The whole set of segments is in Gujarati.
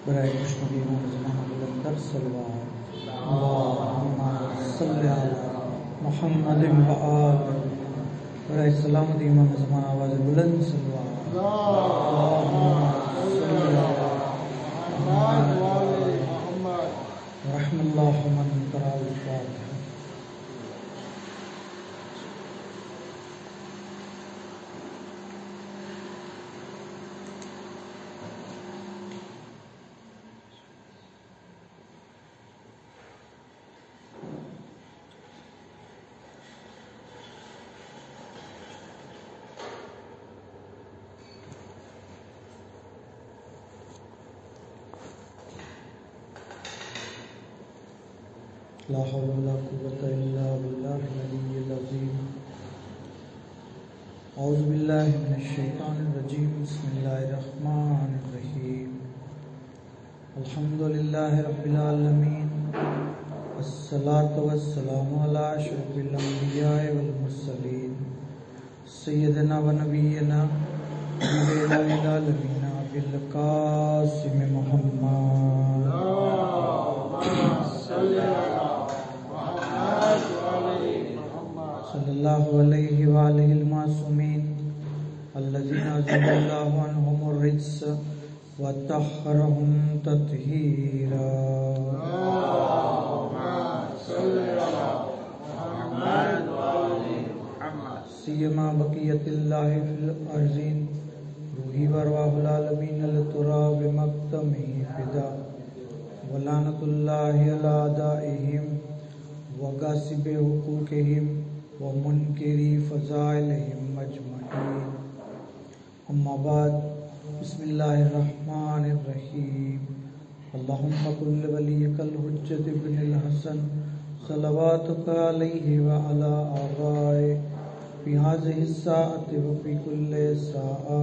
बराए कृष्ण की जमाना बुलंदर सल्लल्लाहु सल्ली अला मुहम्मदिन व आल बराए सलामत इमाम ज़मान आवाज़ बुलंद सल्लल्लाहु सल्ली अला मुहम्मद व रहमल्लाहु मन कराल फातिहा। ला हौला वला कुव्वता इल्ला बिल्लाहिल अलिय्यिल अज़ीम। औज़ु बिल्लाहि मिनश शैतानिर रजीम। बिस्मिल्लाहिर रहमानिर रहीम। अल्हम्दुलिल्लाहि रब्बिल आलमीन। अस्सलातु वस्सलामु अला अशरफिल अंबिया'i वल मुरसलीन सय्यिदिना व नबिय्यिना नबील आलमीन बिल कासिम मुहम्मद सल्लल्लाहु अलैहि व आलिहिल मासूमीन अल्लज़ीना अज़हबल्लाहु अन्हुमुर रिज्स व तह्हरहुम तत्हीरा। सियमा बक़ियतिल्लाहि फिल अर्ज़ीन रूही व अर्वाहुल आलमीन लतुरा बिमक़्तमिही फ़िदा व लानतुल्लाहि अला अदाइहिम व गासिबि हुक़ूक़िहिम व मुनकिरी फ़ज़ाइलिहिम अजमईन। अम्मा बाद बिस्मिल्लाहिर रहमानिर रहीम। अल्लाहुम्मा कुल्लि वलिय्यिकल हुज्जत इब्निल हसन सलवातुका अलैहि व अला आबाए फ़ी हाज़िहिस साअति व फ़ी कुल्लि साअ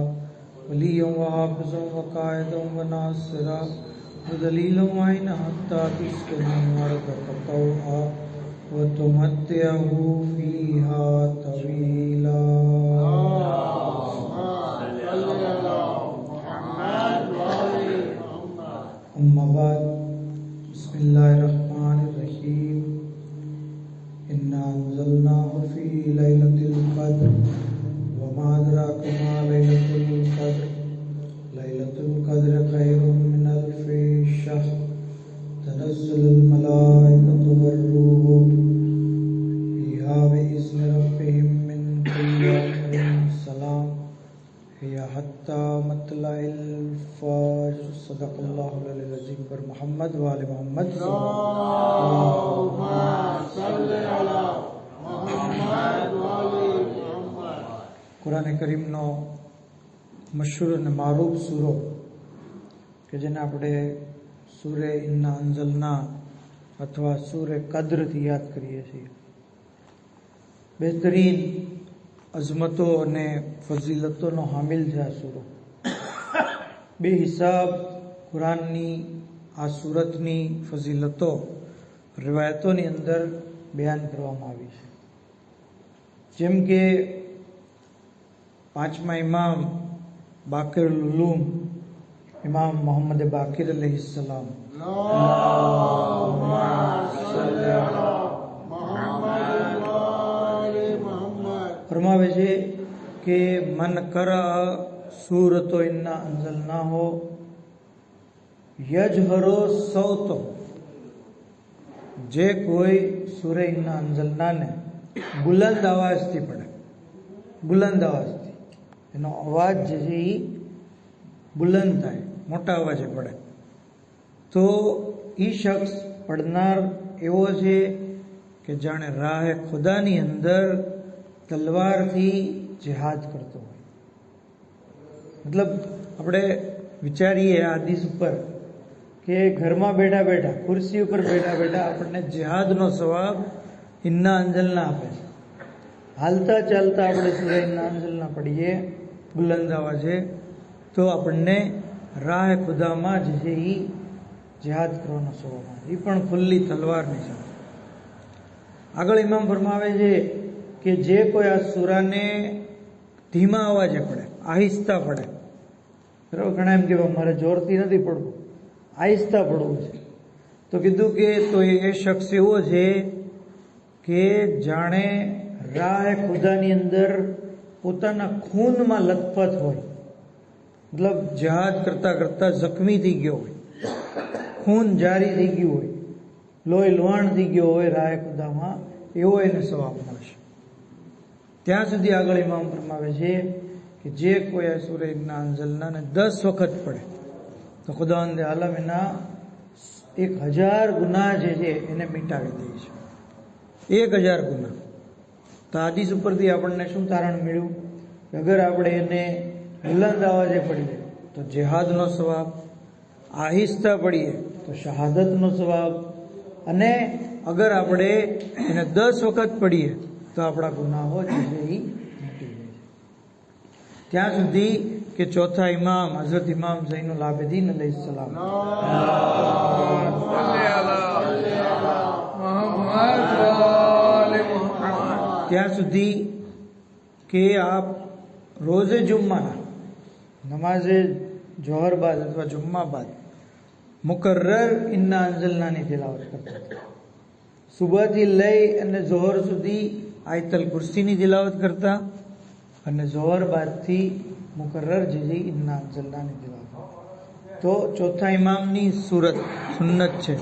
वलिय्यन व हाफ़िज़न व क़ाइदन व नासिरा व दलीलन व ऐना हत्ता तुस्किना अर्दक तौआ व तुमत्तिअहु फ़ीहा तवीला। अम्मा बाद बिस्मिल्लाहिर रहमानिर रहीम। इन्ना अंज़लनाहु फ़ी लैलतिल क़द्र व मा अदराका मा लैलतुल क़द्र लैलतुल क़द्र खैरुम मिन अल्फ़ि शहर तनज़्ज़लुल मलाइकतु वर्रूहु फ़ीहा बिइज़्नि रब्बिहिम मिन कुल्लि अम्रिन सलाम हिया हत्ता मत्लइल फ़ज्र। सदक़ल्लाहुल अलीयुल अज़ीम। पर मोहम्मद व आले मोहम्मद कुरान करीम नो मशहूर અને મારૂફ સૂરો કે જેને આપણે સૂરે ઇન્ના અંઝલના અથવા સૂરે કદ્રથી યાદ કરીએ છીએ। બહેતરીન અઝમતો અને ફઝીલતોનો હામિલ છે આ સૂરો। બેહિસાબ કુરાનની આ સૂરતની ફઝીલતો રિવાયતોની અંદર બયાન કરવામાં આવી છે। જેમ કે પાંચમા ઇમામ બાકિરુલ ઉલૂમ ઇમામ મોહમ્મદ બાકિર अलैहिस्सलाम फरमावे છે કે મન કરા સૂરતો ઇન્ના અંઝલનાહુ યજહરો સૌતો, જે કોઈ સૂરે ઇન્ના અંઝલનાને બુલંદ અવાજથી પઢે, બુલંદ અવાજથી એનો અવાજ જે છે એ બુલંદ થાય, મોટા અવાજે પડે, તો એ શખ્સ પડનાર એવો છે કે જાણે રાહે ખુદાની અંદર તલવારથી જિહાદ કરતો હોય। મતલબ આપણે વિચારીએ આ હદીસ ઉપર કે ઘરમાં બેઠા બેઠા, ખુરશી ઉપર બેઠા બેઠા આપણને જિહાદનો સવાબ ઇન્ના અંઝલના આપે છે। હાલતા ચાલતા આપણે સૂરે ઇન્ના અંઝલના પઢીએ બુલંદ અવાજે તો આપણને રાહ ખુદામાં જે છે એ જિહાદ કરવાનો સવાબ આવે, એ પણ ખુલ્લી તલવારની સાથે। આગળ ઇમામ ફરમાવે છે કે જે કોઈ આ સૂરાને ધીમા અવાજે પડે, આહિસ્તા પડે, બરાબર, ઘણા એમ કે મારે જોરથી નથી પડવું, આહિસ્તા પડવું છે. તો કીધું કે તો એ શખ્સ એવો છે કે જાણે રાહ ખુદાની અંદર પોતાના ખૂનમાં લથપથ હોય, મતલબ જહાદ કરતા કરતા જખમી થઈ ગયો હોય, ખૂન જારી થઈ ગયું હોય, લોહી લુહાણ થઈ ગયો હોય રાહ ખુદામાં, એવો એને સવાબ મળશે. ત્યાં સુધી આગળ ઇમામ ફરમાવે છે કે જે કોઈ આ સૂરહ ઇન્ના અંઝલનાને 10 વખત પડે તો ખુદાવંદ આલમ એના 1000 ગુનાહ જે છે એને મિટાવી દે છે. 1000 ગુનાહ. તો હાદીસ ઉપરથી આપણને શું તારણ મળ્યું કે અગર આપણે એને બુલંદ અવાજે પડીએ તો જેહાદનો સવાબ, આહિસ્તા પડીએ તો શહાદતનો સવાબ, અને અગર આપણે એને 10 વખત પડીએ તો આપણા ગુનાહો જે છે એ મટી જાય છે. ત્યાં સુધી કે ચોથા ઇમામ હઝરત ઇમામ ઝૈનુલ આબિદીન અલૈહિસ્સલામ ત્યાં સુધી કે આપ રોઝે જુમ્માના નમાઝે જોહર બાદ અથવા જુમ્મા બાદ મુકર્રર ઇન્ના અંઝલનાની તિલાવત કરતા હતા. સુબહથી લઈ અને જોહર સુધી આયતલ કુર્સીની તિલાવત કરતા, અને જોહર બાદથી મુકર્રર જે છે ઇન્ના અંઝલનાની તિલાવત. તો ચોથા ઇમામની સુરત સુન્નત છે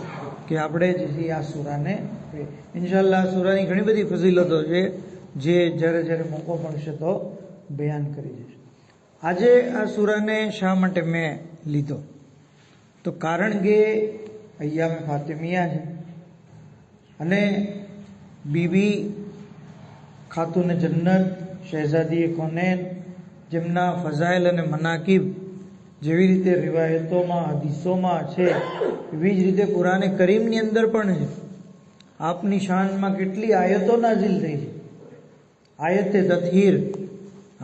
કે આપણે જે છે આ સૂરાને ઇન્શાઅલ્લાહ આ સૂરાની ઘણી બધી ફઝીલતો છે જે જ્યારે જ્યારે મોકો મળશે તો બયાન કરી દઈશું. આજે આ સૂરાને શા માટે મેં લીધો? તો કારણ કે અય્યામે ફાતિમિયા છે અને બીબી ખાતુન જન્નત શહેઝાદી કોનેન જેમના ફઝાઇલ અને મનાકિબ જેવી રીતે રિવાયતોમાં હદીસોમાં છે એવી જ રીતે કુરાને કરીમની અંદર પણ છે. આપની શાનમાં કેટલી આયતો નાઝિલ થઈ છે. આયતે તતહીર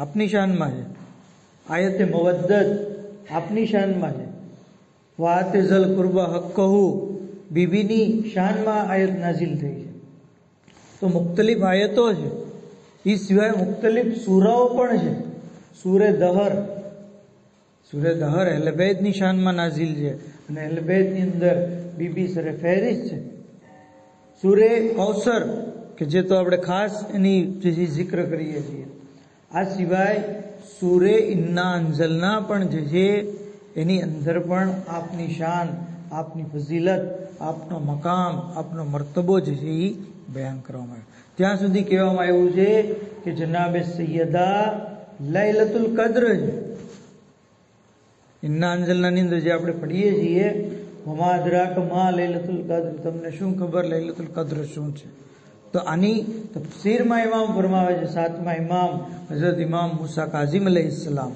આપની શાનમાં છે, આયતે મવદ્દત આપની શાનમાં છે, વાતે ઝલ કુરબા હક્કહુ બીબીની શાનમાં આયત નાઝિલ થઈ છે. તો મુખ્તલિફ આયતો છે. એ સિવાય મુખ્તલિફ સૂરાઓ પણ છે. સૂરે દહર અહલે બેતની શાનમાં નાઝિલ છે અને અહલે બેતની અંદર બીબી સરે ફહેરિસ્ત છે. સૂરે કૌસર કે જે તો આપણે ખાસ એની જે જિક્ર કરીએ છીએ. આ સિવાય સૂરે ઇન્ના અંઝલના પણ જે છે એની અંદર પણ આપની શાન, આપની ફઝીલત, આપનો મકામ, આપનો મર્તબો જે છે એ બયાન કરવામાં આવ્યો. ત્યાં સુધી કહેવામાં આવ્યું છે કે જનાબે સૈયદા લૈલતુલ કદ્ર છે. ઇન્ના અંઝલનાની અંદર જે આપણે પઢીએ છીએ વમા અદરાક મા લૈલતુલ કદ્ર, તમને શું ખબર લૈલતુલ કદ્ર શું છે? તો આની તફસીરમાં ઇમામ ફરમાવે છે, સાતમા ઇમામ હઝરત ઇમામ મૂસા કાઝિમ અલૈહિસ્સલામ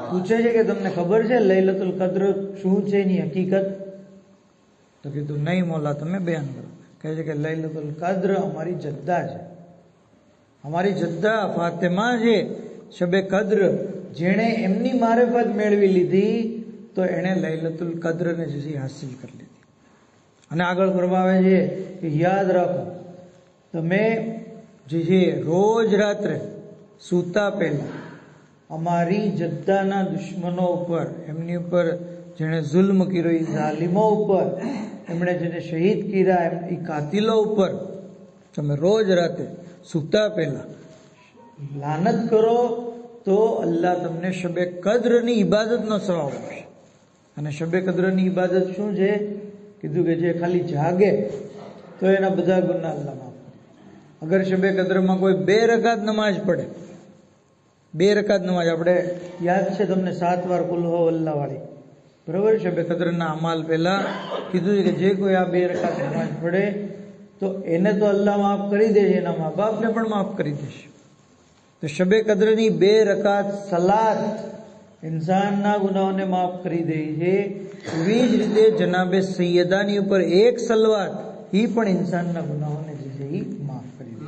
પૂછે છે કે તમને ખબર છે લૈલતુલ કદ્ર શું છે એની હકીકત? તો કીધું નહીં મોલા, તમે બયાન કરો. કહે છે કે લૈલતુલ કદ્ર અમારી જદ્દા છે, અમારી જદ્દા ફાતિમા છે. શબે કદ્ર જેણે એમની મારિફત મેળવી લીધી તો એણે લૈલતુલ કદ્રને જે હાસિલ કરી લીધી. અને આગળ ફરમાવે છે કે યાદ રાખો તમે જે છે રોજ રાત્રે સૂતા પહેલા અમારી જદ્દાના દુશ્મનો ઉપર, એમની ઉપર જેણે જુલ્મ કર્યો એ ઝાલિમો ઉપર, એમણે જેને શહીદ કર્યા એ કાતિલો ઉપર તમે રોજ રાતે સૂતા પહેલા લાનત કરો તો અલ્લાહ તમને શબે કદ્રની ઇબાદતનો સવાબ આપશે. અને શબે કદ્રની ઇબાદત શું છે? કીધું કે જે ખાલી જાગે તો એના બધા ગુનાહ અલ્લાહ માફ કરે. અગર શબે કદ્રમાં કોઈ 2 રકાત નમાઝ પડે, 2 રકાત નમાઝ, આપણે યાદ છે તમને 7 વાર કુલ હો અલ્લાહ વાળી, બરાબર? શબે કદ્રના અમાલ પહેલા કીધું છે કે જે કોઈ આ 2 રકાત નમાઝ પડે તો એને તો અલ્લાહ માફ કરી દે છે, એના મા બાપને પણ માફ કરી દેશે. તો શબે કદ્રની 2 રકાત સલાત ઇન્સાનના ગુનાહોને માફ કરી દે છે. એવી જ રીતે જનાબે સૈયદાની ઉપર 1 સલવાત એ પણ ઇન્સાનના ગુનાહોને જે છે એ માફ કરી દે.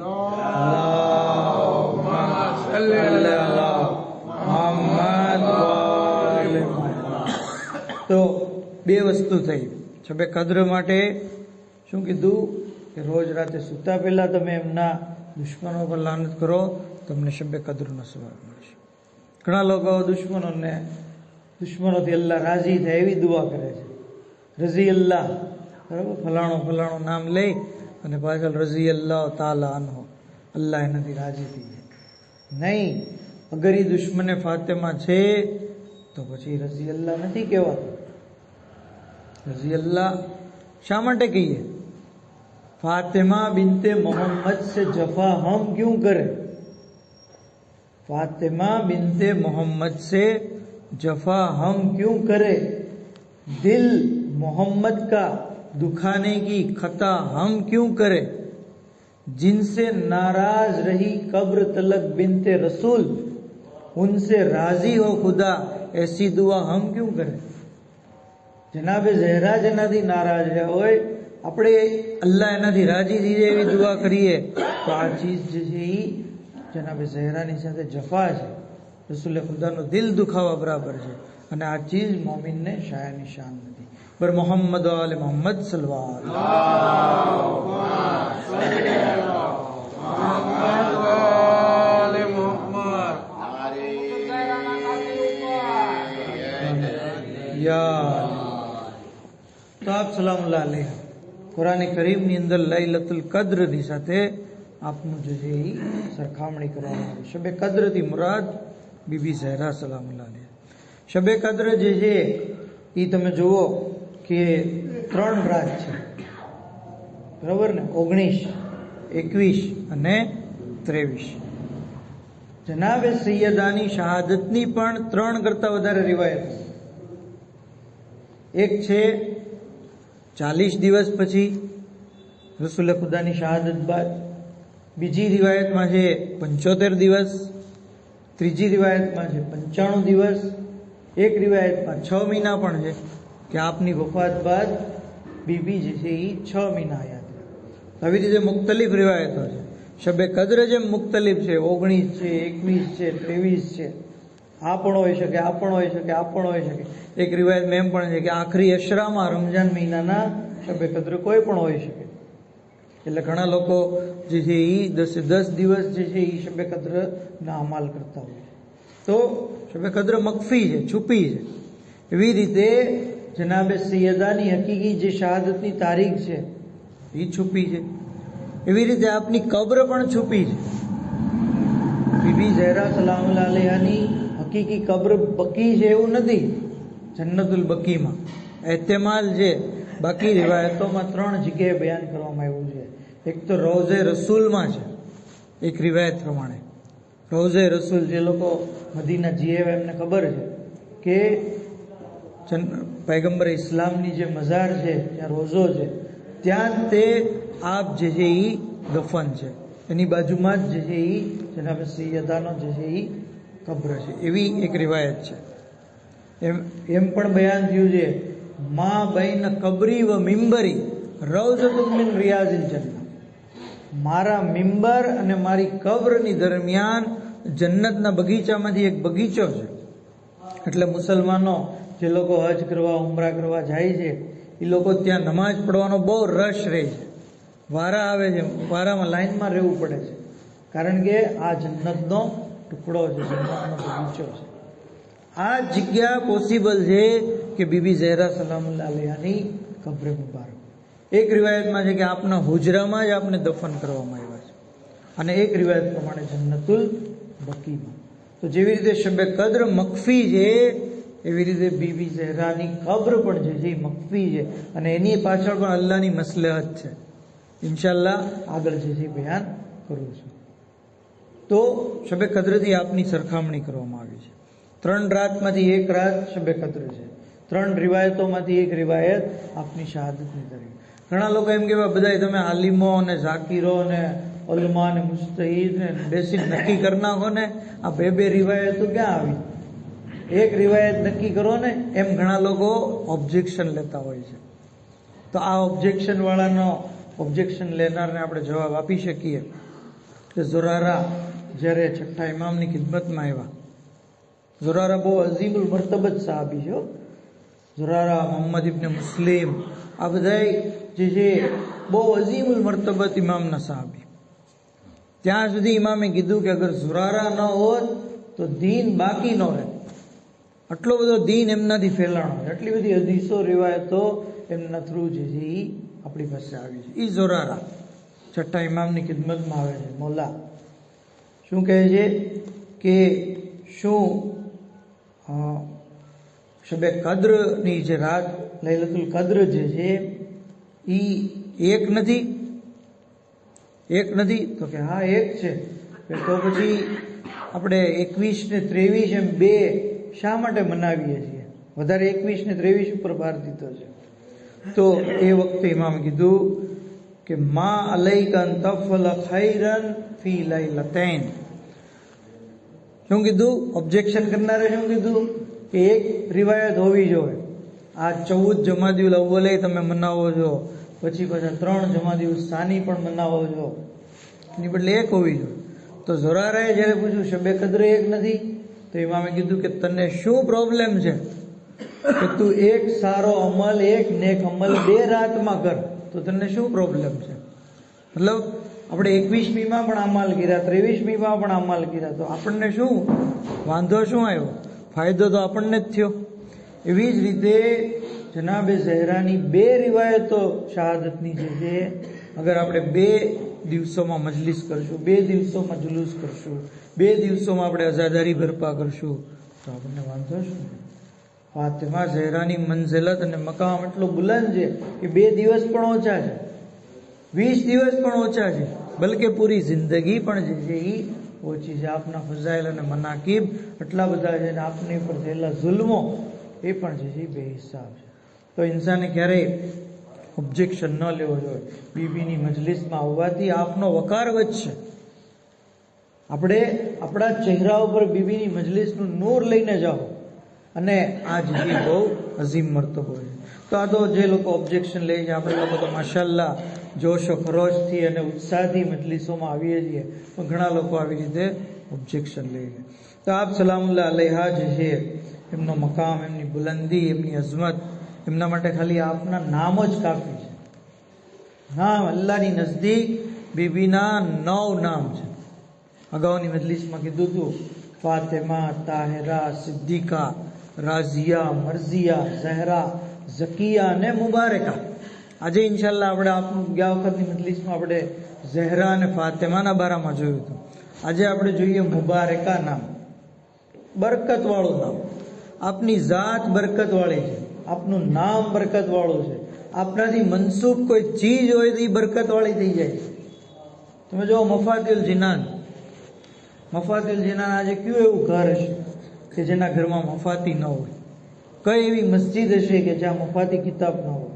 તો 2 વસ્તુ થઈ. શબે કદ્ર માટે શું કીધું કે રોજ રાતે સૂતા પહેલા તમે એમના દુશ્મનો પર લાનત કરો, તમને શબે કદ્રનો સવાબ મળશે. ઘણા લોકો દુશ્મનોથી અલ્લાહ રાજી થાય એવી દુઆ કરે છે, રઝી અલ્લાહ, બરાબર, ફલાણો નામ લઈ અને પાછળ રઝી અલ્લાહ તાલા અનહુ, અલ્લાહ એનાથી રાજી થઈ જાય. નહીં, અગર એ દુશ્મને ફાતેમા છે તો પછી રઝી અલ્લાહ નથી કહેવાતું. રઝી અલ્લાહ શા માટે કહીએ? फातिमा बिनते मोहम्मद से जफा हम क्यों करें? फातिमा बिनते मोहम्मद से जफा हम क्यों करें? दिल मोहम्मद का दुखाने की खता हम क्यों करें? जिनसे नाराज रही कब्र तलक बिनते रसूल, उनसे राजी हो खुदा ऐसी दुआ हम क्यों करें? जनाबे ज़हरा જેનાથી નારાજ રહ્યા હોય, આપણે અલ્લાહ એનાથી રાજી થઈ જાય એવી દુઆ કરીએ તો આ ચીજ જે છે એ જનાબે ઝહેરાની સાથે જફા છે, રસૂલે ખુદાનું દિલ દુખાવા બરાબર છે, અને આ ચીજ મોમિનને શાયની શાન નથી. પર મોહમ્મદ આલે મોહમ્મદ સલ્લલ્લાહુ તો આપ સલામુલ્લાહ અલૈહ કુરાન કરીમની અંદર લૈલતુલ કદ્રની સાથે આપનું જે છે એ સરખામણી કરવામાં આવી. શબે કદ્રથી મુરાદ બીબી ઝહેરા સલામુલ્લાહ અલૈહ. શબે કદ્ર જે છે એ તમે જુઓ કે 3 રાત છે, બરાબર ને, 19, 21 અને 23. જનાબે સૈયદાની શહાદતની પણ 3 કરતા વધારે રિવાયત છે. એક છે 40 દિવસ પછી રસૂલે ખુદાની શહાદત બાદ, બીજી રિવાયતમાં છે 75 દિવસ, ત્રીજી રિવાયતમાં છે 95 દિવસ, એક રિવાયતમાં 6 મહિના પણ છે કે આપની વફાત બાદ બીબી જે છે એ 6 મહિના હયાત રહે. આવી રીતે મુખ્તલિફ રિવાયતો છે. શબે કદ્ર જેમ મુખ્તલિફ છે, 19 છે, 21 છે, 23 છે, આ પણ હોઈ શકે, આ પણ હોઈ શકે, આ પણ હોઈ શકે. એક રિવાયતમાં એમ પણ છે કે આખરી અશરામાં રમજાન મહિનાના શબે કદ્ર કોઈ પણ હોઈ શકે. એટલે ઘણા લોકો જે છે એ 10 દિવસ જે છે એ શબે કદ્રના અમાલ કરતા હોય. તો શબે કદ્ર મખફી છે, છુપી છે. એવી રીતે જનાબે સૈયદાની હકીકી જે શહાદતની તારીખ છે એ છુપી છે. એવી રીતે આપની કબ્ર પણ છુપી છે. બીબી ઝહેરા સલામુલ્લાહ અલૈહાની હકીકી કબ્ર બકી છે એવું નથી, જન્નતુલ બકીમાં એહતમાલ છે. બાકી રિવાયતોમાં 3 જગ્યાએ બયાન કરવામાં આવ્યું છે. એક તો રોઝે રસૂલમાં છે, એક રિવાયત પ્રમાણે રોઝે રસૂલ, જે લોકો મદીના જીએવા એમને ખબર છે કે પૈગંબર ઇસ્લામની જે મઝાર છે, ત્યાં રોઝો છે, ત્યાં તે આપ જે છે એ દફન છે. એની બાજુમાં જ જે છે એ જનાબ સૈયદાનો જે છે એ કબ્ર છે. એવી એક રિવાયત છે. એમ પણ બયાન થયું છે, મા બૈન કબરી વ મિંબરી રૌઝતુમ મિન રિયાઝિલ જન્નહ, મારા મિંબર અને મારી કબ્રની દરમિયાન જન્નતના બગીચામાંથી એક બગીચો છે. એટલે મુસલમાનો જે લોકો હજ કરવા, ઉમરા કરવા જાય છે, એ લોકો ત્યાં નમાઝ પઢવાનો બહુ રશ રહે છે, વારા આવે છે, વારામાં લાઈનમાં રહેવું પડે છે, કારણ કે આ જન્નતનો ટુકડો છે, જન્નતનો બગીચો છે. આ જગ્યા પોસિબલ છે કે બીબી ઝહેરા સલામુલ્લાહ અલૈહાની કબ્ર મુબારક. એક રિવાયતમાં છે કે આપના હુજરામાં જ આપને દફન કરવામાં આવ્યા છે, અને એક રિવાયત પ્રમાણે જન્નતુલ બકીમાં. તો જેવી રીતે શબે કદ્ર મખફી છે, એવી રીતે બીબી ઝહેરાની કબ્ર પણ જે છે એ મખફી છે, અને એની પાછળ પણ અલ્લાહની મસલહત છે. ઇન્શાઅલ્લાહ આગળ જે છે બયાન કરું છું. તો શબે કદ્રથી આપની સરખામણી કરવામાં આવી છે. 3 રાતમાંથી એક રાત શબે કદ્ર છે. 3 રિવાયતોમાંથી એક રિવાયત આપની શહાદતની તારીખ. ઘણા લોકો એમ કહેવા, બધા તમે આલિમો અને ઝાકીરો ને ઉલમા ને મુસ્તહીદ ને બેસી નક્કી કરી નાખો ને, આ 2 રિવાયતો ક્યાં આવી? એક રિવાયત નક્કી કરો ને, એમ ઘણા લોકો ઓબ્જેક્શન લેતા હોય છે. તો આ ઓબ્જેક્શન લેનારને આપણે જવાબ આપી શકીએ કે ઝુરારા જ્યારે 6ઠ્ઠા ઇમામની ખિદમતમાં આવ્યા, ઝુરારા બહુ અઝીમુલ મર્તબત સાહાબી છે. ઝુરારા, મોહમ્મદ ઇબ્ન મુસ્લિમ, આ બધા જે છે બહુ અઝીમુલ મર્તબત ઇમામના સાહાબી. ત્યાં સુધી ઇમામે કીધું કે અગર ઝુરારા ન હોત તો દીન બાકી ન રહે. આટલો બધો દીન એમનાથી ફેલાણો, એટલી બધી હદીસો રિવાયતો એમના થ્રુ જે છે એ આપણી પાસે આવી છે. એ ઝુરારા છઠ્ઠા ઇમામની ખિદમતમાં આવે છે. મોલા શું કહે છે કે શું શબે કદ્રની જે રાત લૈલતુલ કદ્ર જે છે એ એક નથી તો કે હા એક છે. તો પછી આપણે 21 ને 23 એમ બે શા માટે મનાવીએ છીએ? વધારે 21 ને 23 ઉપર ભાર દીધો છે. તો એ વખતે ઇમામ કીધું કે મા અલૈકન તફલ ખૈરન ફી લૈલતૈન. શું કીધું? ઓબ્જેક્શન કરનારે શું કીધું કે એક રિવાયત હોવી જોઈએ. આ 14 જમાદિયુલ અવ્વલે તમે મનાવો છો, પછી પાછા 3 જમાદિયુલ સાની પણ મનાવો છો, એની બદલે એક હોવી જોઈએ. તો ઝુરારાએ જ્યારે પૂછ્યું શબે કદ્ર એક નથી, તો ઇમામે કીધું કે તને શું પ્રોબ્લેમ છે કે તું એક સારો અમલ, એક નેક અમલ 2 રાતમાં કર, તો તને શું પ્રોબ્લેમ છે? મતલબ આપણે 21મીમાં પણ અમલ કર્યા, 23મીમાં પણ અમલ કર્યા, તો આપણને શું વાંધો શું આવ્યો? ફાયદો તો આપણને જ થયો. એવી જ રીતે જનાબે ઝહેરાની 2 રિવાયતો શહાદતની જે છે, અગર આપણે 2 દિવસોમાં મજલિસ કરશું, 2 દિવસોમાં જુલુસ કરશું, 2 દિવસોમાં આપણે અઝાદારી ભરપા કરશું, તો આપણને વાંધો શું? ફાતિમા ઝહેરાની મંઝિલત અને મકામ એટલો બુલંદ છે કે 2 દિવસ પણ ઓછા છે, 20 દિવસ પણ ઓછા છે, બલકે પૂરી જિંદગી પણ જે છે એ ઓછી છે. આપના ફઝાઇલ અને મનાકીબ એટલા બધા છે ને આપની ઉપર થયેલા જુલ્મો એ પણ જે છે બેહિસાબ છે. તો ઇન્સાને ક્યારેય ઓબ્જેક્શન ન લેવો જોઈએ. બીબીની મજલિસમાં આવવાથી આપનો વકાર વધશે. આપણે આપણા ચહેરા ઉપર બીબીની મજલિસનું નૂર લઈને જાઓ, અને આ જે બહુ અઝીમ મર્તબો છે. તો આ તો જે લોકો ઓબ્જેક્શન લે છે, આપણે લોકો તો માશાલ્લાહ જોશો ખરોશથી અને ઉત્સાહથી મજલિસોમાં આવીએ છીએ, પણ ઘણા લોકો આવી રીતે ઓબ્જેક્શન લે છે. તો આપ સલામુલ્લાહ અલૈહા જે છે, એમનો મકામ, એમની બુલંદી, એમની અઝમત, એમના માટે ખાલી આપના નામ જ કાફી છે. નામ અલ્લાહની નજદીક બીબીના 9 નામ છે. અગાઉની મજલિસમાં કીધું હતું, ફાતિમા, તાહિરા, સિદ્દીકા, રાઝિયા, મરઝિયા, ઝહરા, ઝકિયા અને મુબારકા. આજે ઇન્શાલ્લાહ આપણે ગયા વખતની મજલિસમાં આપણે ઝહરા અને ફાતિમાના બારામાં જોયું હતું. આજે આપણે જોઈએ મુબારકા નામ, બરકતવાળું નામ. આપની ઝાત બરકતવાળી છે, આપનું નામ બરકતવાળું છે, આપનાથી મનસૂબ કોઈ ચીજ હોય તો એ બરકતવાળી થઈ જાય. તમે જો મફાતિલ જિનાન, મફાતિલ જિનાન આજે કયું એવું ઘર હશે કે જેના ઘરમાં મફાતી ન હોય? કઈ એવી મસ્જિદ હશે કે જ્યાં મફાતી કિતાબ ન હોય?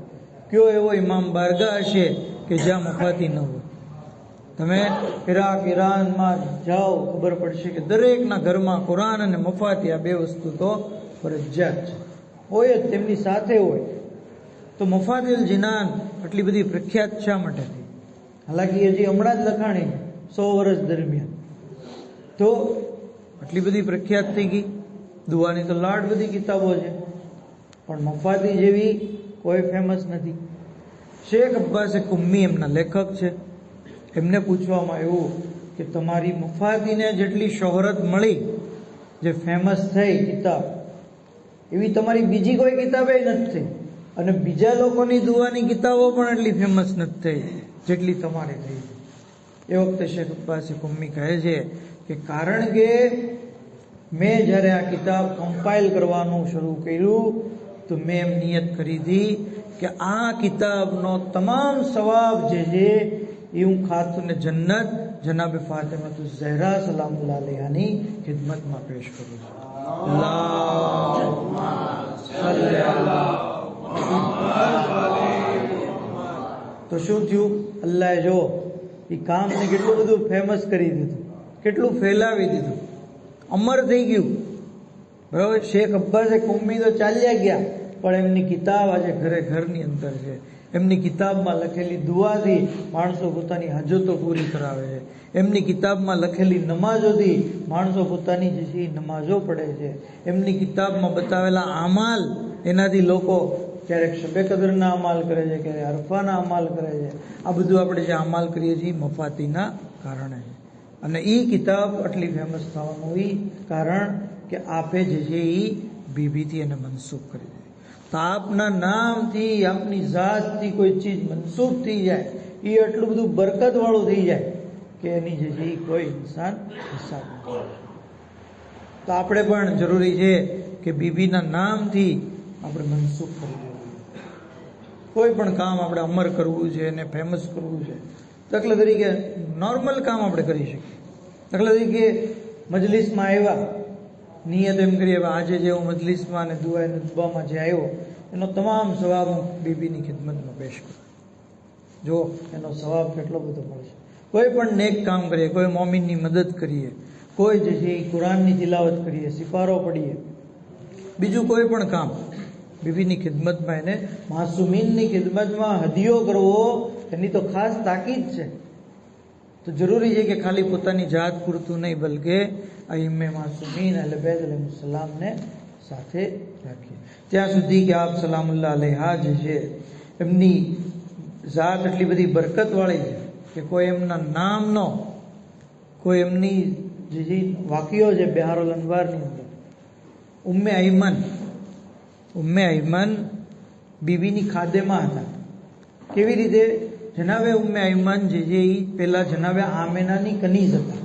કયો એવો ઇમામ બારગાહ હશે કે જ્યાં મફાતી ન હોય? તમે ઇરાક, ઈરાનમાં જાઓ, ખબર પડશે કે દરેકના ઘરમાં કુરાન અને મફાતી, આ 2 વસ્તુ તો ફરજિયાત છે, હોય જ, તેમની સાથે હોય. તો મફાતિલ જિનાન આટલી બધી પ્રખ્યાત શા માટે થઈ? હાલાકી હજી હમણાં જ લખાણી 100 વર્ષ દરમિયાન, તો આટલી બધી પ્રખ્યાત થઈ ગઈ. દુઆની તો લાડ બધી કિતાબો છે, પણ મફાતી જેવી કોઈ ફેમસ નથી. શેખ અબ્બાસે કુમ્મી એમના લેખક છે. એમને પૂછવામાં આવ્યું કે તમારી મફાતીને જેટલી શોહરત મળી, જે ફેમસ થઈ કિતાબ, એવી તમારી બીજી કોઈ કિતાબે નથી થઈ, અને બીજા લોકોની દુઆની કિતાબો પણ એટલી ફેમસ નથી થઈ જેટલી તમારી થઈ. એ વખતે શેખ અબ્બાસે કુમ્મી કહે છે કે કારણ કે મેં જ્યારે આ કિતાબ કમ્પાઇલ કરવાનું શરૂ કર્યું, તો મેં એમ નિયત કરી હતી કે આ કિતાબનો તમામ સવાબ જે છે એ હું ખાતુને જન્નત જનાબે ફાતિમા ઝહરા સલામુલ્લાહ અલૈહાની ખિદમતમાં પેશ કરું છું. તો શું થયું? અલ્લાહે જો એ કામને કેટલું બધું ફેમસ કરી દીધું, કેટલું ફેલાવી દીધું, અમર થઈ ગયું. બરાબર, શેખ અબ્બાસે કુમ્મી તો ચાલ્યા ગયા, પણ એમની કિતાબ આજે ઘરે ઘરની અંદર છે. એમની કિતાબમાં લખેલી દુઆથી માણસો પોતાની હાજતો પૂરી કરાવે છે. એમની કિતાબમાં લખેલી નમાઝોથી માણસો પોતાની જે છે નમાઝો પડે છે. એમની કિતાબમાં બતાવેલા અમાલ, એનાથી લોકો ક્યારેક શબે કદરના અમાલ કરે છે, ક્યારેક અરફાના અમાલ કરે છે. આ બધું આપણે જે અમાલ કરીએ છીએ મફાતીના કારણે છે. અને એ કિતાબ આટલી ફેમસ થવાનું એ કારણ કે આપે જે છે એ બીબીથી એને મનસૂખ કરી દીધી. તો આપના નામથી આપની જાતથી કોઈ ચીજ મનસૂખ થઈ જાય એ એટલું બધું બરકતવાળું થઈ જાય કે એની જે છે એ કોઈ ઇન્સાન હિસાબ નથી. તો આપણે પણ જરૂરી છે કે બીબીના નામથી આપણે મનસૂખ કરી દેવું. કોઈ પણ કામ આપણે અમર કરવું છે અને ફેમસ કરવું છે. દાખલા તરીકે નોર્મલ કામ આપણે કરી શકીએ. દાખલા તરીકે મજલિસમાં આવ્યા, નિયત એમ કરીએ આજે જે હું મજલિસમાં અને દુઆમાં જે આવ્યો એનો તમામ સવાબ હું બીબીની ખિદમતમાં પેશ કરું. જો એનો સવાબ કેટલો બધો મળશે. કોઈ પણ નેક કામ કરીએ, કોઈ મોમિનની મદદ કરીએ, કોઈ જે છે એ કુરાનની તિલાવત કરીએ, સિપારો પડીએ, બીજું કોઈ પણ કામ બીબીની ખિદમતમાં એને માસુમીનની ખિદમતમાં હદિયો કરવો એની તો ખાસ તાકીદ છે. તો જરૂરી છે કે ખાલી પોતાની જાત પૂરતું નહીં બલકે અઈમ્મે માસુમીન અહલે બેત અલૈહિસ્સલામને સાથે રાખીએ. ત્યાં સુધી કે આપ સલામુલ્લાહ અલૈહા જે છે એમની જાત એટલી બધી બરકતવાળી છે કે કોઈ એમના નામનો, કોઈ એમની જે વાક્યો છે બિહારુલ અનવારની અંદર ઉમ્મે અયમન બીબીની ખાદેમાં હતા. કેવી રીતે? જનાબે ઉમ્મે અયમન જે છે એ પેલા જનાબે આમેનાની કનીઝ હતા.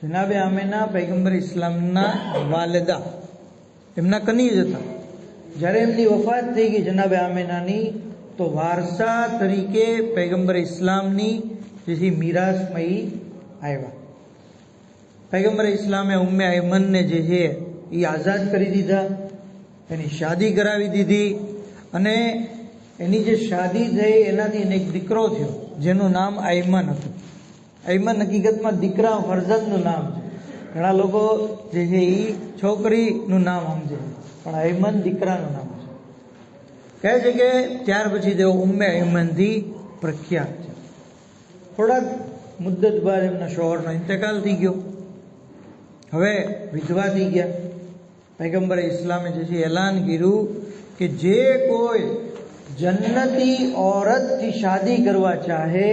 જનાબે આમેના પૈગંબર ઇસ્લામના વાલિદા, એમના કનીઝ હતા. જ્યારે એમની વફાત થઈ ગઈ જનાબે આમેનાની, તો વારસા તરીકે પૈગંબર ઇસ્લામની જે છે મીરાસમાં આવ્યા. પૈગંબર ઇસ્લામે ઉમ્મે અયમનને જે છે એ આઝાદ કરી દીધા, એની શાદી કરાવી દીધી અને એની જે શાદી થઈ એનાથી એને એક દીકરો થયો જેનું નામ અયમન હતું. અયમન હકીકતમાં દીકરા ફરજંદનું નામ છે. ઘણા લોકો જે છે એ છોકરીનું નામ સમજે, પણ અયમન દીકરાનું નામ છે. કહે છે કે ત્યાર પછી તેઓ ઉમ્મે અયમનથી પ્રખ્યાત છે. થોડાક મુદ્દત બાદ એમના શોહરનો ઇંતકાલ થઈ ગયો. હવે વિધવા થઈ ગયા. પૈગંબર ઇસ્લામે જે છે એલાન કર્યું કે જે કોઈ જન્નતી औरतથી શાદી કરવા ચાહે,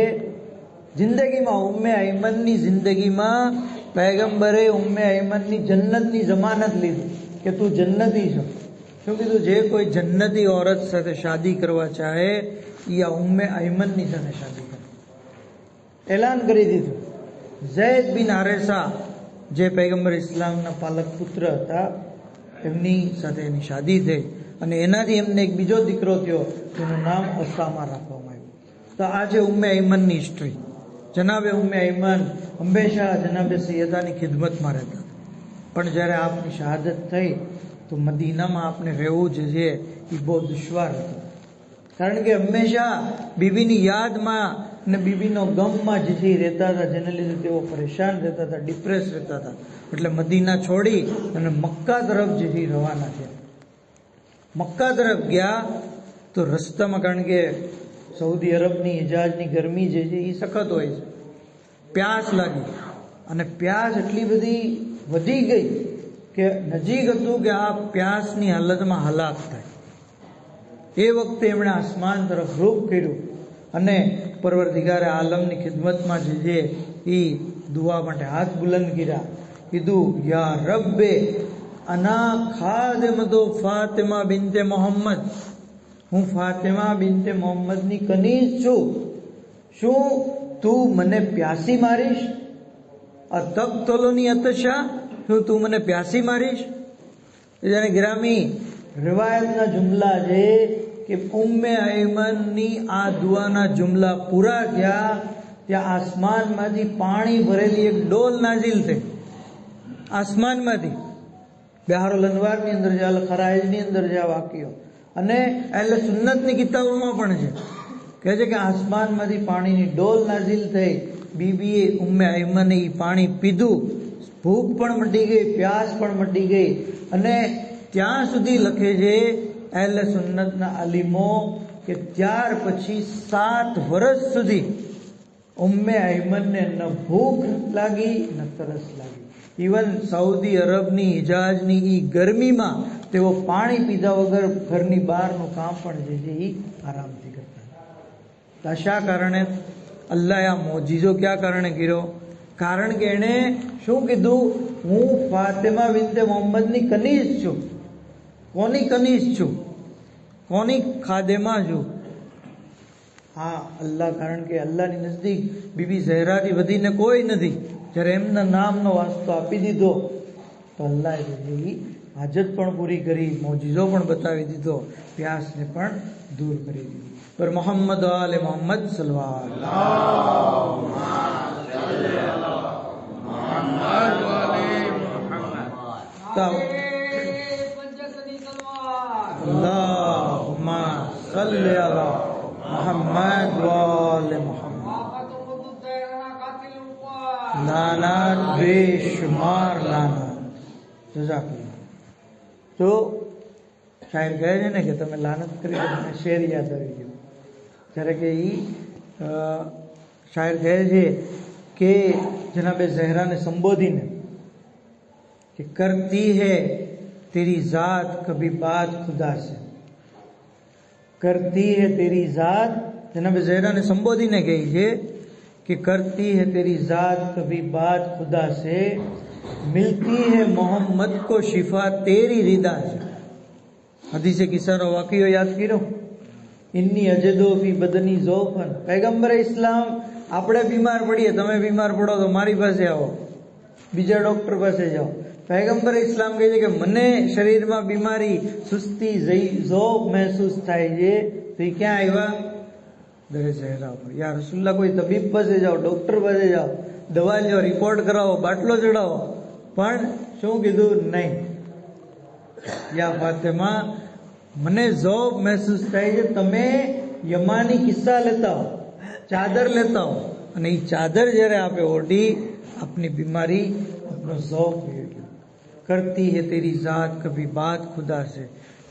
જિંદગીમાં ઉમ્મે અયમનની જિંદગીમાં પૈગંબરે ઉમ્મે અયમનની જન્નતની જમાનત લીધી કે તું જન્નતી છો. શું કીધું? જે કોઈ જન્નતી औरत સાથે શાદી કરવા ચાહે એ આ ઉમ્મે અયમનની સાથે શાદી કરે. એલાન કરી દીધું. ઝૈદ બિન હારેસા જે પૈગંબર ઇસ્લામના પાલક પુત્ર હતા, એમની સાથે એની શાદી થઈ અને એનાથી એમને એક બીજો દીકરો થયો જેનું નામ અસામા રાખવામાં આવ્યું. તો આ છે ઉમ્મે અયમનની હિસ્ટ્રી. જનાબે ઉમ્મે અયમન હંમેશા જનાબે સૈયદાની ખિદમતમાં રહેતા. પણ જ્યારે આપની શહાદત થઈ તો મદીનામાં આપને રહેવું જે છે એ બહુ દુશ્વાર હતું. કારણ કે હંમેશા બીબીની યાદમાં ને બીબીનો ગમમાં જે છે એ રહેતા હતા, જેને લીધે તેઓ પરેશાન રહેતા હતા, ડિપ્રેસ રહેતા હતા. એટલે મદીના છોડી અને મક્કા તરફ જે છે રવાના થયા. મક્કા તરફ ગયા તો રસ્તામાં, કારણ કે સઉદી અરબની હિજાજની ગરમી જે છે એ સખત હોય છે, પ્યાસ લાગી અને પ્યાસ એટલી બધી વધી ગઈ કે નજીક હતું કે આ પ્યાસની હાલતમાં હલાક થાય. એ વખતે એમણે આસમાન તરફ રૂખ કર્યું અને પરવરદિગારે આલમની ખિદમતમાં જે છે એ દુઆ માટે હાથ બુલંદ કર્યા. કીધું, યા રબ્બે અના ખાદિમતુ ફાતિમા બિન્તે મોહમ્મદ, હું ફાતિમા બિન્તે મોહમ્મદની કનીઝ છું. શું તું મને પ્યાસી મારીશ? અતક્તલુની અતશા, શું તું મને પ્યાસી મારીશ? જાણે ગ્રામી રિવાયતના જુમલા છે કે ઉમ્મે અયમનની આ દુઆના જુમલા પૂરા થયા ત્યાં આસમાનમાંથી પાણી ભરેલી એક ડોલ નાઝિલ થઈ. આસમાનમાંથી બિહારુલ અનવારની અંદર છે, અલ ખરાઈજની અંદર છે આ વાક્યો, અને અહેલે સુન્નતની કિતાબોમાં પણ છે. કહે છે કે આસમાનમાંથી પાણીની ડોલ નાઝિલ થઈ. બીબીએ ઉમ્મે અયમને એ પાણી પીધું, ભૂખ પણ મટી ગઈ, પ્યાસ પણ મટી ગઈ. અને ત્યાં સુધી લખે છે અહેલે સુન્નતના આલિમો કે ત્યાર પછી 7 વર્ષ સુધી ઉમ્મે અયમનને ન ભૂખ લાગી ન તરસ લાગી. ઇવન સાઉદી અરબની હિજાજની એ ગરમીમાં તેઓ પાણી પીધા વગર ઘરની બહારનું કામ પણ જે છે એ આરામથી કરતા. શા કારણે? અલ્લાહે આ મોજીઝો ક્યાં કારણે કર્યો? કારણ કે એણે શું કીધું? હું ફાતિમા બિન્તે મોહમ્મદની કનીઝ છું. કોની કનીઝ છું? કોની ખાદેમાં છું? હા, અલ્લાહ. કારણ કે અલ્લાહની નજદીક બીબી ઝહેરાથી વધીને કોઈ નથી. જ્યારે એમના નામનો વાસ્તો આપી દીધો તો અલ્લાહે હાજત પણ પૂરી કરી, મોજીઝો પણ બતાવી દીધો, પ્યાસને પણ દૂર કરી દીધી. પર મોહમ્મદ આલે મોહમ્મદ અલ્લાहुम्मा सल्ली अला मोहम्मद वाले मोहम्मद. लानत बेशुमार लानत. જઝાકલ્લાહ. તો શાયર કહે છે ને કે તમે લાનત કરી તો મને શેર યાદ આવી ગયો. જ્યારે કે શાયર કહે છે કે જનાબે ઝહેરાને સંબોધીને कि करती है तेरी जात कभी बात खुदा से. करती है तेरी जात, जनाब ज़हरा ने संबोधीने कही है कि करती है तेरी जात कभी बात खुदा से, मिलती है मोहम्मद को शिफा तेरी रिदा से. हदीसे किस्सानो वाक़ियो याद करो. इन्नी अजदो फी बदनी ज़ौफन. पैगंबर इस्लाम આપણે બીમાર પડીએ, તમે બીમાર પડો તો મારી પાસે આવો, બીજા ડોક્ટર પાસે જાઓ. पैगंबर इस्लाम કહે છે કે મને શરીરમાં બીમારી, સુસ્તી, ઝોફ મહેસૂસ થાય છે, તો એ ક્યાં આવ્યા? દરે ઝહેરા પર. યા રસુલ્લાહ, કોઈ તબીબ પાસે જાઓ, ડોક્ટર પાસે જાઓ, દવા લ્યો, રિપોર્ટ કરાવો, બાટલો ચડાવો, પણ શું કીધું? નહીં. યા ફાતિમા, મને ઝોફ મહેસૂસ થાય છે, તમે યમાની કિસ્સા લેતા હો, ચાદર લેતા હો, અને એ ચાદર જ્યારે આપે ઓઢી, આપની બીમારી, આપનો ઝોફ करती है तेरी जात कभी बात खुदा से,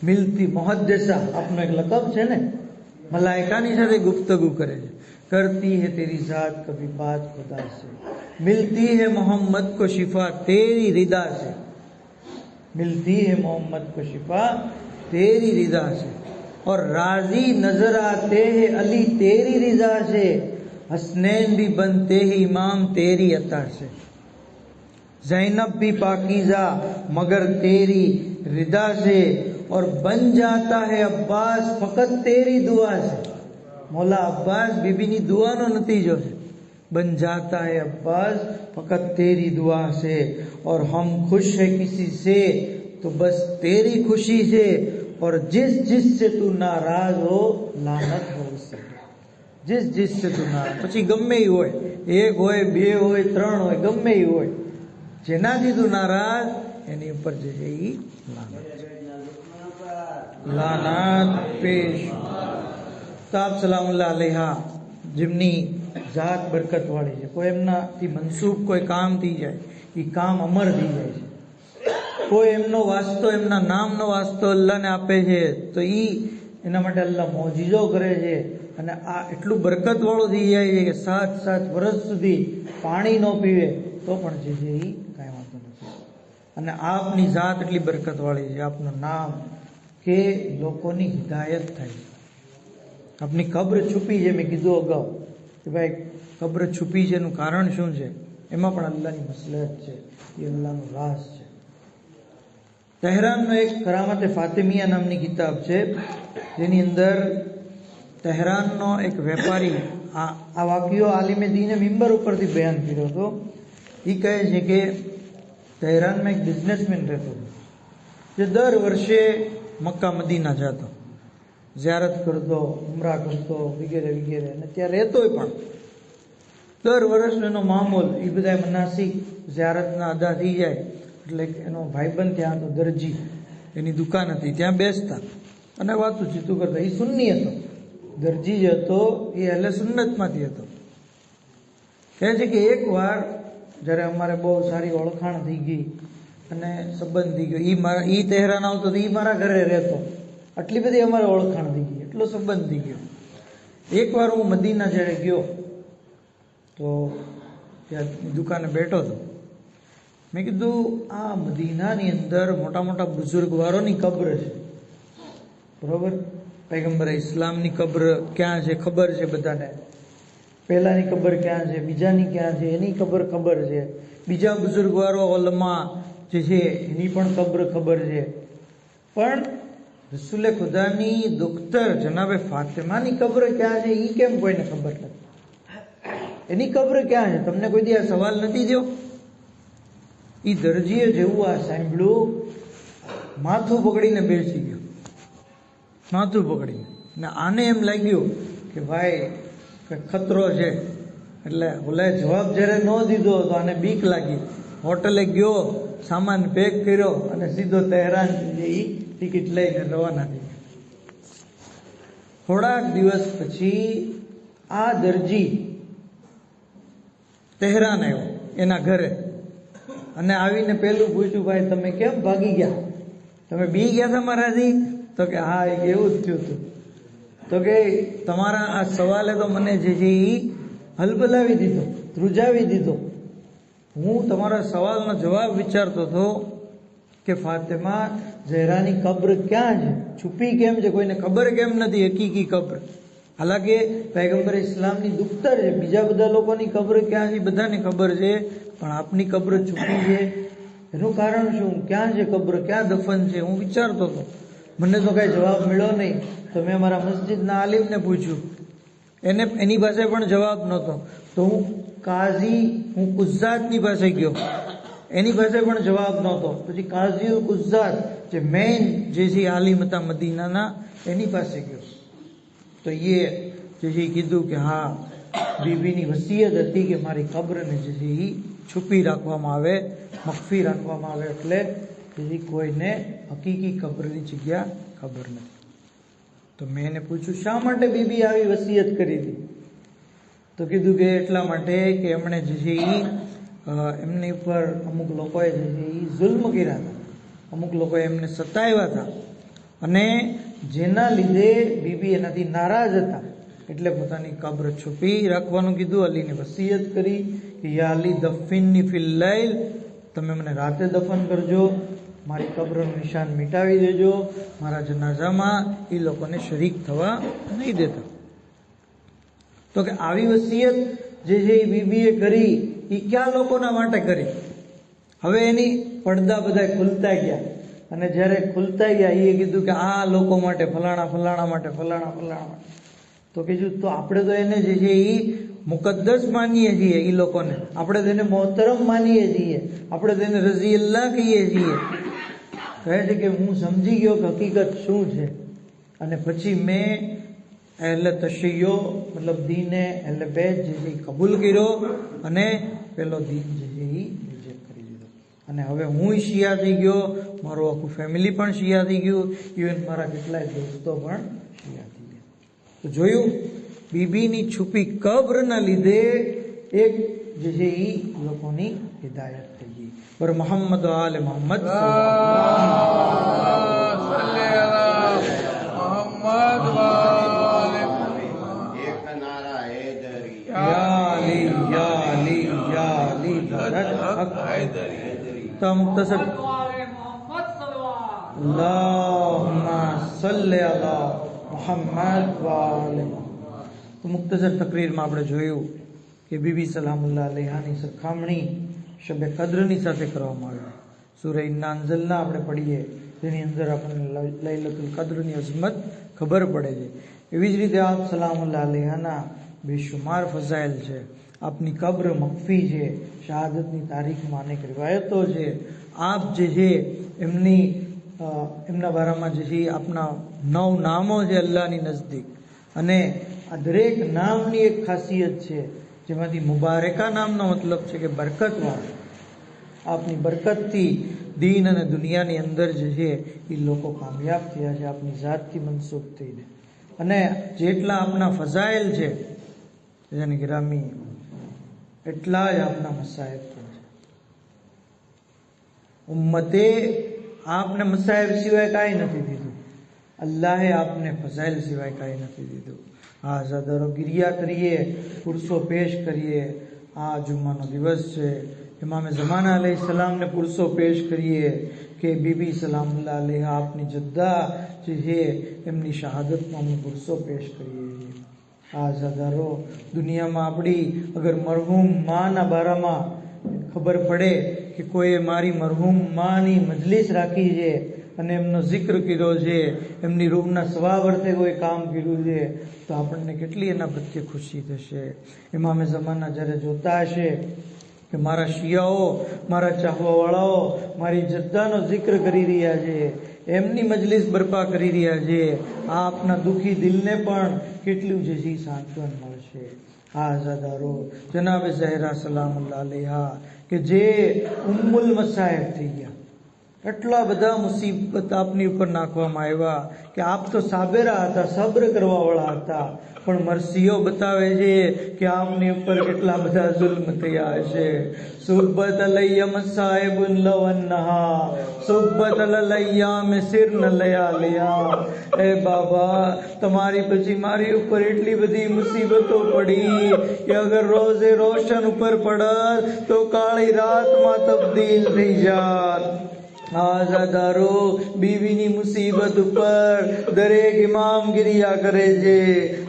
मिलती मुहद्दिसा, આપનો એક લકબ છે ને, મલાઈકાની સાથે ગુફ્તગુ કરે છે. करती है तेरी जात कभी बात खुदा से, मिलती है मोहम्मद को शिफा तेरी रिदा से. मिलती है मोहम्मद को शिफा तेरी रिदा से. और राजी नजर आते हैं अली तेरी रिजा से, हसनैन भी बनते हैं इमाम तेरी अता से. ज़ैनब भी पाकीज़ा मगर तेरी रिदा से, और बन जाता है अब्बास फकत तेरी दुआ से. मौला अब्बास बीबीनी दुआनो नतीजो છે. बन जाता है अब्बास फकत तेरी दुआ से, और हम खुश है किसी से तो बस तेरी खुशी से, और जिस जिस से तू नाराज हो लानत हो उससे. जिस जिस से तू नाराज, પછી ગમે ઈ હોય, એક હોય, બે હોય, ત્રણ હોય, ગમે ઈ હોય, જેનાથી તું નારાજ એની ઉપર જે છે એ લાનત પેશ. તો આપ સલામુલ્લાહ અલૈહા, જેમની જાત બરકત વાળી છે, કોઈ એમનાથી મનસૂબ કોઈ કામ થઈ જાય, એ કામ અમર થઈ જાય છે. કોઈ એમનો વાસ્તો, એમના નામનો વાસ્તો અલ્લાહને આપે છે, તો એ એના માટે અલ્લાહ મોજીઝો કરે છે, અને આ એટલું બરકત વાળું થઈ જાય છે કે 7 વર્ષ સુધી પાણી ન પીવે તો પણ જે છે એ કાંઈ વાંધો નથી. અને આપની જાત એટલી બરકત વાળી છે, આપનું નામ, કે લોકોની હિદાયત થાય છે. આપની કબ્ર છુપી છે, મેં કીધું અગાઉ કે ભાઈ કબ્ર છુપી છે, એનું કારણ શું છે? એમાં પણ અલ્લાહની મસલહત છે, એ અલ્લાહનો રાસ છે. તહેરાનનો એક કરામત ફાતિમિયા નામની કિતાબ છે, જેની અંદર તહેરાનનો એક વેપારી આ વાક્યો આલિમે દીને મિંબર ઉપરથી બયાન કર્યો હતો. એ કહે છે કે તહેરાનમાં એક બિઝનેસમેન રહેતો હતો, જે દર વર્ષે મક્કા મદીના જતો, ઝિયારત કરતો, ઉમરા કરતો, વગેરે વગેરે, અને ત્યાં રહેતોય પણ. દર વર્ષનો એનો મામૂલ, એ બધા મનાસિક ઝિયારતના અદા થઈ જાય એટલે એનો ભાઈબંધ ત્યાં હતો, દરજી, એની દુકાન હતી, ત્યાં બેસતા અને વાતું ચીતું કરતા. એ સુન્ની હતો, દરજી જે હતો એ અહલે સુન્નતમાંથી હતો. કહે છે કે એક વાર જ્યારે અમારે બહુ સારી ઓળખાણ થઈ ગઈ અને સંબંધ થઈ ગયો, એ તહેરાન આવતો તો એ મારા ઘરે રહેતો, આટલી બધી અમારે ઓળખાણ થઈ ગઈ, એટલો સંબંધ થઈ ગયો. એકવાર હું મદીના જ્યારે ગયો તો ત્યાં દુકાને બેઠો હતો. મેં કીધું આ મદીનાની અંદર મોટા મોટા બુઝુર્ગવારોની કબ્ર છે, બરોબર? પૈગંબરે ઇસ્લામની કબ્ર ક્યાં છે ખબર છે બધાને. પહેલાની કબર ક્યાં છે, બીજાની ક્યાં છે, એની ખબર છે, બીજા બુઝુર્ગવારો ઓલમાં જે છે એની પણ ખબર છે. પણ રસૂલે ખુદાની દુખ્તર જનાબે ફાતિમાની કબ્ર ક્યાં છે એ કેમ કોઈને ખબર નથી? એની કબ્ર ક્યાં છે? તમને કોઈ દી આ સવાલ નથી થયો? એ દરજીએ જેવું આ સાંભળ્યું, માથું પકડીને બેસી ગયો, માથું પકડીને. ને આને એમ લાગ્યું કે ભાઈ ખતરો છે. એટલે ઓલા જવાબ જ્યારે ન દીધો તો આને બીક લાગી. હોટલે ગયો, સામાન પેક કર્યો અને સીધો તહેરાન એ ટિકિટ લઈને રવાના થઈ ગયો. થોડાક દિવસ પછી આ દરજી તહેરાન આવ્યો એના ઘરે અને આવીને પેલું પૂછ્યું, ભાઈ તમે કેમ ભાગી ગયા? તમે બી ગયા હતા મારાથી? તો કે હા, એવું જ થયું હતું. તો કે તમારા આ સવાલે તો મને જે છે એ હલબલાવી દીધો, ધ્રુજાવી દીધો. હું તમારા સવાલનો જવાબ વિચારતો હતો કે ફાતિમા ઝહરાની કબ્ર ક્યાં છે, છુપી કેમ છે, કોઈને ખબર કેમ નથી હકીકી કબ્ર? હાલાકે પૈગંબર ઇસ્લામની દુખ્તર છે, બીજા બધા લોકોની કબ્ર ક્યાં છે બધાને ખબર છે, પણ આપની કબ્ર છુપી છે. એનું કારણ શું? ક્યાં છે કબ્ર, ક્યાં દફન છે? હું વિચારતો હતો. મને તો કાંઈ જવાબ મળ્યો નહીં. તો મેં મારા મસ્જિદના આલિમને પૂછ્યું, એની પાસે પણ જવાબ નહોતો. તો હું કુઝાતની પાસે ગયો, એની પાસે પણ જવાબ નહોતો. પછી કાઝી કુઝાત જે મેઇન જે છે આલિમ હતા મદીનાના, એની પાસે ગયો. તો એ જે છે કીધું કે હા, બીબીની વસિયત હતી કે મારી કબ્રને જે છે એ છુપી રાખવામાં આવે, મખફી રાખવામાં આવે, એટલે જે કોઈને હકીકી કબ્રની જગ્યા ખબર નથી. તો મેં એને પૂછ્યું, શા માટે બીબી આવી વસિયત કરી હતી? તો કીધું કે એટલા માટે કે એમણે જે છે એમની ઉપર અમુક લોકોએ જે છે એ જુલ્મ કર્યા હતા, અમુક લોકોએ એમને સતાવ્યા હતા, અને જેના લીધે બીબી એનાથી નારાજ હતા, એટલે પોતાની કબ્ર છુપી રાખવાનું કીધું. અલીને વસિયત કરી કે યા અલી દફિનની ફિલ લૈલ, તમે મને રાતે દફન કરજો, મારી કબ્રનું નિશાન મિટાવી દેજો, મારા જનાઝામાં એ લોકોને શરીક થવા નહીં દેતા. તો કે આવી વસિયત જે છે એ બીબીએ કરી, એ ક્યાં લોકોના માટે કરી? હવે એની પડદા બધા ખુલતા ગયા, અને જ્યારે ખુલતા ગયા એ કીધું કે આ લોકો માટે, ફલાણા માટે. તો કીધું તો આપણે તો એને જે છે એ મુકદ્દસ માનીએ છીએ, એ લોકોને આપણે તો એને મોહતરમ માનીએ છીએ, આપણે તો એને રઝી અલ્લાહ કહીએ છીએ. કહે છે કે હું સમજી ગયો કે હકીકત શું છે, અને પછી મેં અહેલે તશૈયો મતલબ દીને અહેલે બેત જે છે એ કબૂલ કર્યો, અને પેલો દીન જે છે એ રિજેક્ટ કરી દીધો. અને હવે હું શિયા થઈ ગયો, મારું આખું ફેમિલી પણ શિયા થઈ ગયું, ઇવન મારા કેટલાય દોસ્તો પણ શિયા થઈ ગયા. તો જોયું, બીબીની છુપી કબ્રના લીધે એક જે છે એ લોકોની હિદાયત થઈ ગઈ. પર મોહમ્મદ આલે મોહમ્મદ मुख्तसर તો મુખ્તસર તકરીરમાં આપણે જોયું કે બીબી સલામુલ્લાહ અલૈહાની સરખામણી શબે કદ્રની સાથે કરવામાં આવી. સૂરહ ઇન્ના અંઝલના આપણે પઢીએ, જેની અંદર આપણને લૈલતુલ કદ્રની અઝમત ખબર પડે છે. એવી જ રીતે આપ સલામુલ્લાહ અલૈહાના બેશુમાર ફઝાઇલ છે. આપની કબ્ર મખફી છે, શહાદતની તારીખમાં અનેક રિવાયતો છે. આપ જે છે એમના બારામાં જે છે આપના 9 નામો છે અલ્લાહની નજદીક, અને આ દરેક નામની એક ખાસિયત છે, જેમાંથી મુબારકા નામનો મતલબ છે કે બરકતવાળા. આપની બરકતથી દીન અને દુનિયાની અંદર જે છે એ લોકો કામયાબ થયા છે, આપની ઝાતથી મનસૂબ થઈને. અને જેટલા આપના ફઝાઇલ છે જેને ગિરામી, એટલા જ આપના મસાયબ પણ છે. ઉમ્મતે આપને મસાયબ સિવાય કાંઈ નથી દીધું, અલ્લાહે આપને ફઝાઇલ સિવાય કાંઈ નથી દીધું. આ ઝાદરો ગિરિયા કરીએ, પુરસો પેશ કરીએ. આ જુમ્માનો દિવસ છે, ઇમામે ઝમાના અલૈહિસ્સલામને પુરસો પેશ કરીએ કે બીબી સલામુલ્લાહ અલૈહા આપની જદ્દા જે છે એમની શહાદતનો અમે પુરસો પેશ કરીએ છીએ. આ સદારો દુનિયામાં આપણી અગર મરહૂમ માના બારામાં ખબર પડે કે કોઈએ મારી મરહૂમ માની મજલિસ રાખી છે અને એમનો જિક્ર કર્યો છે, એમની રૂહના સવાબ અર્થે કોઈ કામ કર્યું છે, તો આપણને કેટલી એના પ્રત્યે ખુશી થશે. ઇમામે ઝમાના જ્યારે જોતા હશે કે મારા શિયાઓ, મારા ચાહવાવાળાઓ મારી જદ્દાનો જિક્ર કરી રહ્યા છે, એમની મજલિસ બરપા કરી રહ્યા છે, આ આપના દુઃખી દિલને પણ કેટલું જજી સાંત્વન મળશે. આ આઝાદારો જનાબે ઝહેરા સલામુલ્લાહ અલૈહા કે જે ઉમ્મુલ મસાયબ થઈ ગયા, એટલા બધા મુસીબત આપની ઉપર નાખવામાં આવ્યા કે આપ તો સાબેરા હતા, સબ્ર કરવા વાળા હતા, પણ મરસીઓ બતાવે છે કે આપની ઉપર કેટલા બધા જુલ્મ થયા હશે. સુબ્બત અલૈયા મસાયબુન લવન્નહા સુબ્બત અલૈયા મે સિર ન લયા લયા. એ બાબા, તમારી પછી મારી ઉપર એટલી બધી મુસીબતો પડી કે અગર રોઝે રોશન ઉપર પડત તો કાળી રાતમાં તબદીલ થઈ જાત. આઝાદારો બીવીની મુસીબત ઉપર દરેક ઇમામ ગિરિયા કરે છે.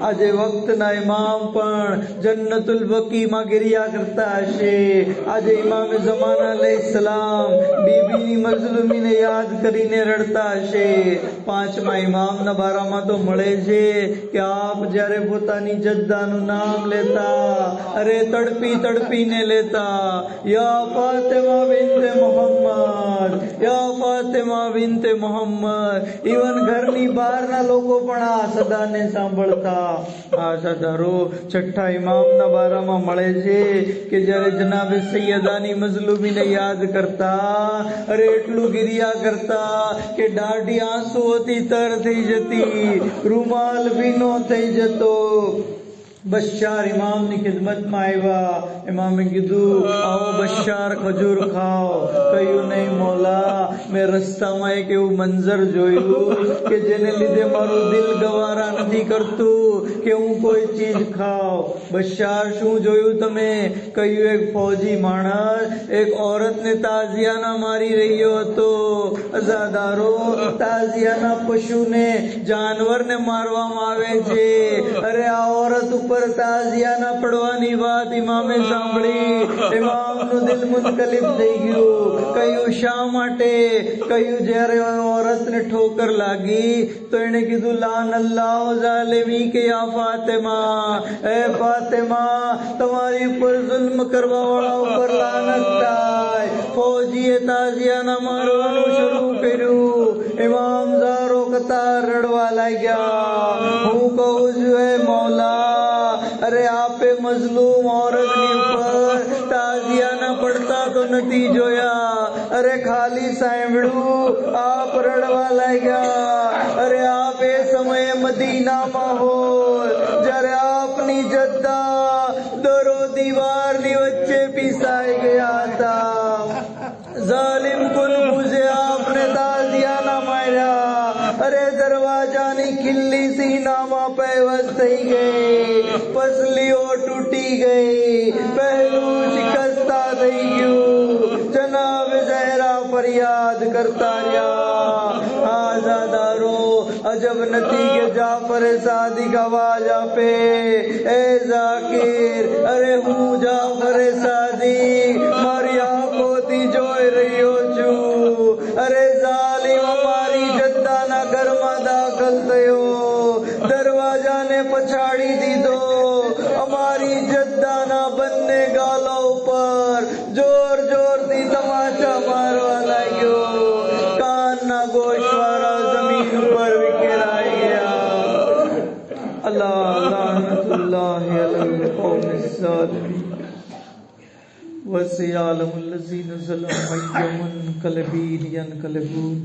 આજે વક્તના ઇમામ પણ જન્નતુલ બકીમાં ગિરિયા કરતા હશે. આજે ઇમામે ઝમાના અલૈહિસ્સલામ બીવીની મઝલુમીને યાદ કરીને રડતા હશે. પાંચમા ઇમામના બારામાં તો મળે છે કે આપ જ્યારે પોતાની જદ્દાનું નામ લેતા, અરે તડપી તડપીને લેતા, યા ફાતિમા બિન્તે મોહમ્મદ, યા ફાતિમા બિન્તે મોહમ્મદ. ઇવન ઘરની બહારના લોકો પણ આ સદાને સાંભળતા. આ સદારો છઠ્ઠા ઇમામના બારામાં મળે છે કે જ્યારે જનાબે સૈયદાની મઝલુમીને યાદ કરતા, અરે એટલું ગિરિયા કરતા કે દાઢી આંસુઓથી તર થઈ જતી, રૂમાલ ભીનો થઈ જતો. બશાર ઇમામની ખિદમતમાં આવ્યા. ઇમામે કીધું, આવો બશાર, ખજૂર ખાઓ. કહ્યું, નહીં મોલા, મેં રસ્તામાં એક એવું મંઝર જોયું કે જેને લીધે મારું દિલ ગવારા નથી કરતું કે હું કોઈ ચીજ ખાઉં. બશાર, શું જોયું તમે? કહ્યું, એક ફૌજી માણસ એક ઓરતને તાઝિયાના મારી રહ્યો હતો. અઝાદારો, તાઝિયાના પશુને, જાનવરને મારવામાં આવે છે. અરે આ ઓરત ઉપર તાઝિયાના પડવાની વાત ઇમામે સાંભળી. ઇમામનું દિલ મુનકલિબ થઈ ગયું. કહ્યું, શા માટે? કહ્યું, જ્યારે ઓરતને ઠોકર લાગી તો એને કીધું, લાન અલ્લાહ ઝાલિમી કે યા ફાતિમા, એ ફાતિમા, તમારી ઉપર જુલ્મ કરવા વાળા ઉપર લાનત થાય. ફૌજીએ તાઝિયાના મારવાનું શરૂ કર્યું. ઇમામ ઝારો કતાર રડવા લાગ્યા. હું કહું છું, એ મોલા, અરે આપે મઝલૂમ ઓરતની ઉપર તાઝિયાના પડતા તો નથી જોયા. અરે ખાલી સાંભળ્યું, આપ રડવા લાગ્યા. અરે આપ એ સમયે મદીનામાં હોય જ્યારે આપની જદ્દા દરો દીવારની વચ્ચે પીસાઈ ગયા હતા. ઝાલિમ કુલબુઝે આપને તાઝિયાના માર્યા. અરે દરવાજાની ખિલ્લી સીનામાં પેવસ્ત થઈ ગઈ, પસલીઓ તૂટી ગઈ, પહેલું શિકસ્તા થઈ ગયું. જનાબ ઝહેરા ફરિયાદ કરતા રહ્યા. આઝાદારો, અજબ નથી કે જાફર સાદિક આવાજ આપે, એ ઝાકિર, અરે હું જાફર સાદિક મારી આંખોથી જોઈ રહ્યો છું. અરે ઝાલિમ અમારી જદ્દાના ઘરમાં દાખલ થયો, દરવાજાને પછાડી દીધો, અમારી જદ્દાના બંને ગાલા ઉપર જોર જોરથી તમાચા મારવા લાગ્યો. કાનના ગોશવારા જમીન ઉપર વિખેરાઈ ગયા. અલ્લાહ લાનતુલ્લાહ અલલ કૌમિસ ઝાલિમીન વસિયાલમુલ લઝીન ઝલમુ યમનકલબીન યનકલબૂન.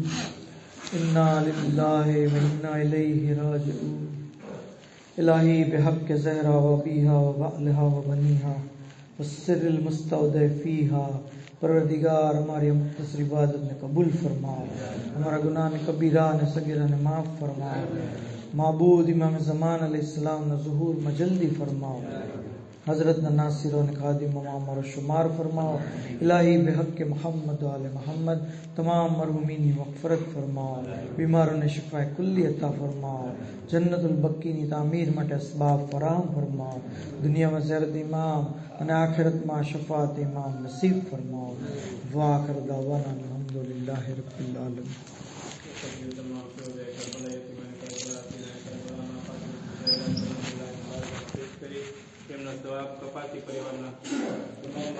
इन्ना लिल्लाहि व इन्ना इलैहि राजिऊन. इलाही बिहक़्क़ि ज़हरा व अबीहा व बअलिहा व बनीहा वस्सिरिल मुस्तौदअ फ़ीहा. परवरदिगार, हमारी मुख़्तसर इबादत ने कबूल फरमाओ, हमारा गुनाह ने कबीरा ने सगीरा ने माफ़ फरमाओ. माबूद इमाम ज़मान अलैहिस्सलाम ने ज़ुहूर में जल्दी फरमाओ. हज़रत नासिरों ने खादिम मामर शुमार फरमाओ। इलाही बेहक के मोहम्मद वाले मोहम्मद तमाम मरहुमीनी मग़फ़रत फरमाओ। बीमारों ने शिफा कुल्ली अता फरमाओ। जन्नतुल बक्की नी तामीर मटे असबाब फराहम फरमाओ। दुनिया में ज़रद इमाम और आखिरत में शफात इमाम नसीब फरमाओ। वाखिर दावाना अल्हम्दुलिल्लाहि रब्बिल आलमीन। તેમના જવાબ કપાતી પરિવારના તમામ